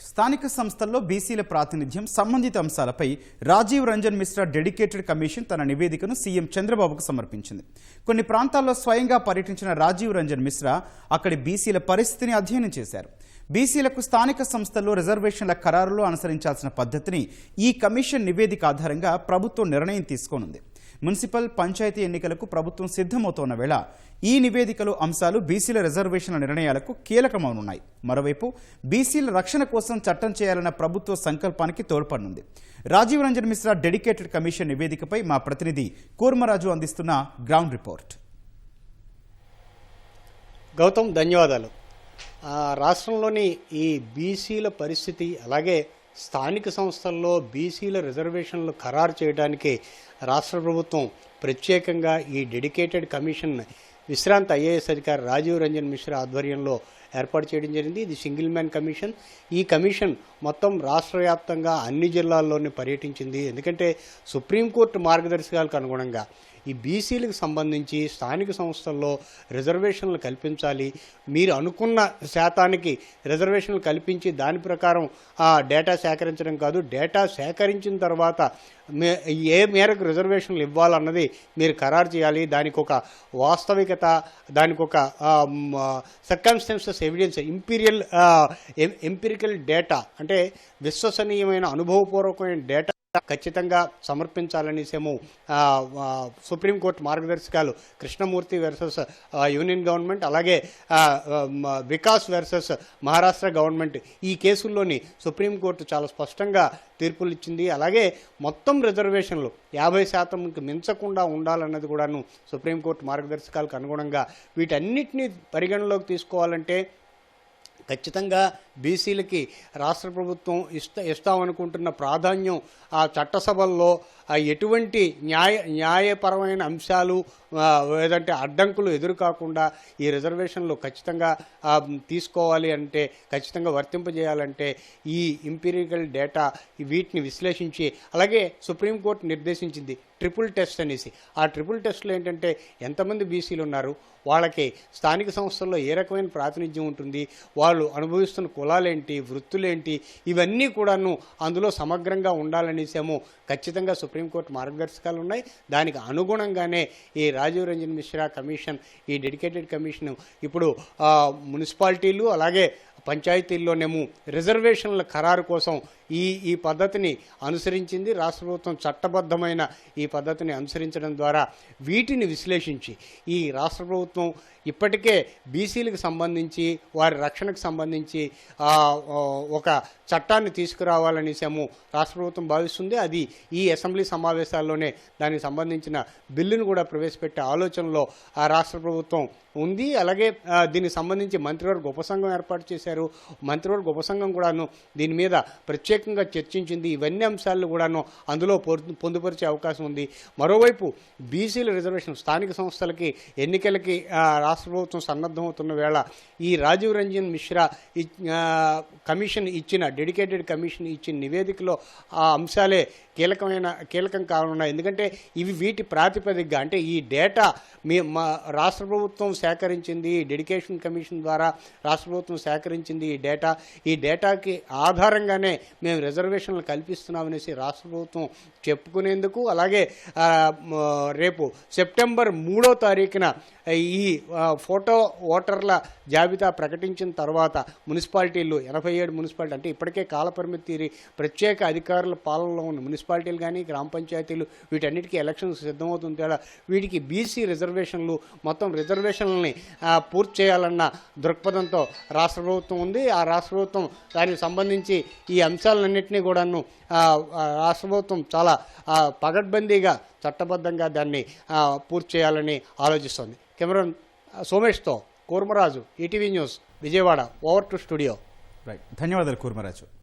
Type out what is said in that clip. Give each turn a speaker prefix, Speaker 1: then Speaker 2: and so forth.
Speaker 1: స్థానిక సంస్థల్లో బీసీల ప్రాతినిధ్యం సంబంధిత అంశాలపై రాజీవ్ రంజన్ మిశ్రా డెడికేటెడ్ కమిషన్ తన నివేదికను సీఎం చంద్రబాబుకు సమర్పించింది. కొన్ని ప్రాంతాల్లో స్వయంగా పర్యటించిన రాజీవ్ రంజన్ మిశ్రా అక్కడి బీసీల పరిస్థితిని అధ్యయనం చేశారు. బీసీలకు స్థానిక సంస్థల్లో రిజర్వేషన్ల ఖరారులో అనుసరించాల్సిన పద్ధతిని ఈ కమిషన్ నివేదిక ఆధారంగా ప్రభుత్వం నిర్ణయం తీసుకోనుంది. మున్సిపల్ పంచాయతీ ఎన్నికలకు ప్రభుత్వం సిద్ధమవుతోన్న వేళ ఈ నివేదికలో అంశాలు బీసీల రిజర్వేషన్ల నిర్ణయాలకు కీలకమవునున్నాయి. మరోవైపు బీసీల రక్షణ కోసం చట్టం చేయాలన్న ప్రభుత్వ సంకల్పానికి తోడ్పడనుంది. రాజీవ్ రంజన్ మిశ్రా డెడికేటెడ్ కమిషన్ నివేదికపై మా ప్రతినిధి కూర్మరాజు అందిస్తున్న గ్రౌండ్ రిపోర్ట్.
Speaker 2: గౌతమ్, ధన్యవాదాలు. రాష్ట్రంలోని ఈ బీసీల పరిస్థితి, అలాగే స్థానిక సంస్థల్లో బీసీల రిజర్వేషన్లు ఖరారు చేయడానికి రాష్ట్ర ప్రభుత్వం ప్రత్యేకంగా ఈ డెడికేటెడ్ కమిషన్ విశ్రాంత ఐఏఎస్ అధికారి రాజీవ్ రంజన్ మిశ్రా ఆధ్వర్యంలో ఏర్పాటు చేయడం జరిగింది. ఇది సింగిల్ మ్యాన్ కమిషన్. ఈ కమిషన్ మొత్తం రాష్ట్ర వ్యాప్తంగా అన్ని జిల్లాల్లోనే పర్యటించింది. ఎందుకంటే సుప్రీంకోర్టు మార్గదర్శకాలకు అనుగుణంగా ఈ బీసీలకు సంబంధించి స్థానిక సంస్థల్లో రిజర్వేషన్లు కల్పించాలి, మీరు అనుకున్న శాతానికి రిజర్వేషన్లు కల్పించి దాని ప్రకారం డేటా సేకరించడం కాదు, డేటా సేకరించిన తర్వాత ఏ మేరకు రిజర్వేషన్లు ఇవ్వాలన్నది మీరు ఖరారు చేయాలి. దానికి ఒక వాస్తవికత, దానికి ఒక సర్కమ్స్టాన్సెస్ ఎవిడెన్స్, ఎంపిరికల్ డేటా అంటే విశ్వసనీయమైన అనుభవపూర్వకమైన డేటా ఖచ్చితంగా సమర్పించాలనేసేమో సుప్రీంకోర్టు మార్గదర్శకాలు కృష్ణమూర్తి వర్సెస్ యూనియన్ గవర్నమెంట్, అలాగే వికాస్ వర్సెస్ మహారాష్ట్ర గవర్నమెంట్, ఈ కేసుల్లోని సుప్రీంకోర్టు చాలా స్పష్టంగా తీర్పులు ఇచ్చింది. అలాగే మొత్తం రిజర్వేషన్లు 50% మించకుండా ఉండాలన్నది కూడాను సుప్రీంకోర్టు మార్గదర్శకాలకు అనుగుణంగా వీటన్నిటినీ పరిగణలోకి తీసుకోవాలంటే ఖచ్చితంగా బీసీలకి రాష్ట్ర ప్రభుత్వం ఇస్తామనుకుంటున్న ప్రాధాన్యం ఆ చట్టసభల్లో ఎటువంటి న్యాయపరమైన అంశాలు లేదంటే అడ్డంకులు ఎదురుకాకుండా ఈ రిజర్వేషన్లు ఖచ్చితంగా తీసుకోవాలి అంటే, ఖచ్చితంగా వర్తింపజేయాలంటే ఈ ఎంపిరికల్ డేటా వీటిని విశ్లేషించి, అలాగే సుప్రీంకోర్టు నిర్దేశించింది ట్రిపుల్ టెస్ట్ అనేసి. ఆ ట్రిపుల్ టెస్ట్లో ఏంటంటే ఎంతమంది బీసీలు ఉన్నారు, వాళ్ళకి స్థానిక సంస్థల్లో ఏ రకమైన ప్రాతినిధ్యం ఉంటుంది, వాళ్ళు అనుభవిస్తున్న కులాలేంటి, వృత్తులేంటి, ఇవన్నీ కూడాను అందులో సమగ్రంగా ఉండాలనేసేమో ఖచ్చితంగా సుప్రీంకోర్టు మార్గదర్శకాలు ఉన్నాయి. దానికి అనుగుణంగానే ఈ రాజీవ్ రంజన్ మిశ్రా కమిషన్, ఈ డెడికేటెడ్ కమిషన్ ఇప్పుడు మున్సిపాలిటీలు అలాగే పంచాయతీల్లోనేమో రిజర్వేషన్ల ఖరారు కోసం ఈ పద్ధతిని అనుసరించింది. రాష్ట్ర ప్రభుత్వం చట్టబద్ధమైన ఈ పద్ధతిని అనుసరించడం ద్వారా వీటిని విశ్లేషించి ఈ రాష్ట్ర ప్రభుత్వం ఇప్పటికే బీసీలకు సంబంధించి వారి రక్షణకు సంబంధించి ఒక చట్టాన్ని తీసుకురావాలనేసేమో రాష్ట్ర ప్రభుత్వం భావిస్తుంది. అది ఈ అసెంబ్లీ సమావేశాల్లోనే దానికి సంబంధించిన బిల్లును కూడా ప్రవేశపెట్టే ఆలోచనలో ఆ రాష్ట్ర ప్రభుత్వం ఉంది. అలాగే దీనికి సంబంధించి మంత్రివర్గ ఉపసంఘం ఏర్పాటు చేశారు. మంత్రివర్గ ఉపసంఘం కూడాను దీని మీద ప్రత్యేకంగా చర్చించింది. ఇవన్నీ అంశాలను కూడాను అందులో పొందుపరిచే అవకాశం ఉంది. మరోవైపు బీసీల రిజర్వేషన్ స్థానిక సంస్థలకి ఎన్నికలకి రాష్ట్ర ప్రభుత్వం సన్నద్ధమవుతున్న వేళ ఈ రాజీవ్ రంజన్ మిశ్రా కమిషన్ ఇచ్చిన డెడికేటెడ్ కమిషన్ ఇచ్చిన నివేదికలో ఆ అంశాలే కీలకం కానున్నాయి. ఎందుకంటే ఇవి వీటి ప్రాతిపదికగా, అంటే ఈ డేటా రాష్ట్ర ప్రభుత్వం సేకరించింది, డెడికేషన్ కమిషన్ ద్వారా రాష్ట్ర ప్రభుత్వం సేకరించింది ఈ డేటాకి ఆధారంగానే మేము రిజర్వేషన్లు కల్పిస్తున్నామనేసి రాష్ట్ర ప్రభుత్వం చెప్పుకునేందుకు, అలాగే రేపు సెప్టెంబర్ 3వ తారీఖున ఈ ఫోటో ఓటర్ల జాబితా ప్రకటించిన తర్వాత మున్సిపాలిటీలు 87 మున్సిపాలిటీ, అంటే ఇప్పటికే కాలపరిమితి తీరి ప్రత్యేక అధికారుల పాలనలో ఉన్న మున్సిపాలిటీలు కానీ గ్రామ పంచాయతీలు వీటన్నిటికీ ఎలక్షన్స్ సిద్ధమవుతుంది తేడా వీటికి బీసీ రిజర్వేషన్లు మొత్తం రిజర్వేషన్లని పూర్తి చేయాలన్న దృక్పథంతో రాష్ట్ర ప్రభుత్వం ఉంది. ఆ రాష్ట్ర ప్రభుత్వం దానికి సంబంధించి ఈ అంశాలన్నింటినీ కూడాను రాష్ట్ర ప్రభుత్వం చాలా పగడ్బందీగా చట్టబద్ధంగా దాన్ని పూర్తి చేయాలని ఆలోచిస్తోంది. కెమెరాన్ సోమేష్తో Kurmaraju, ETV news, Vijayawada. Over to studio.
Speaker 1: ధన్యవాదాలు కూర్మరాజు.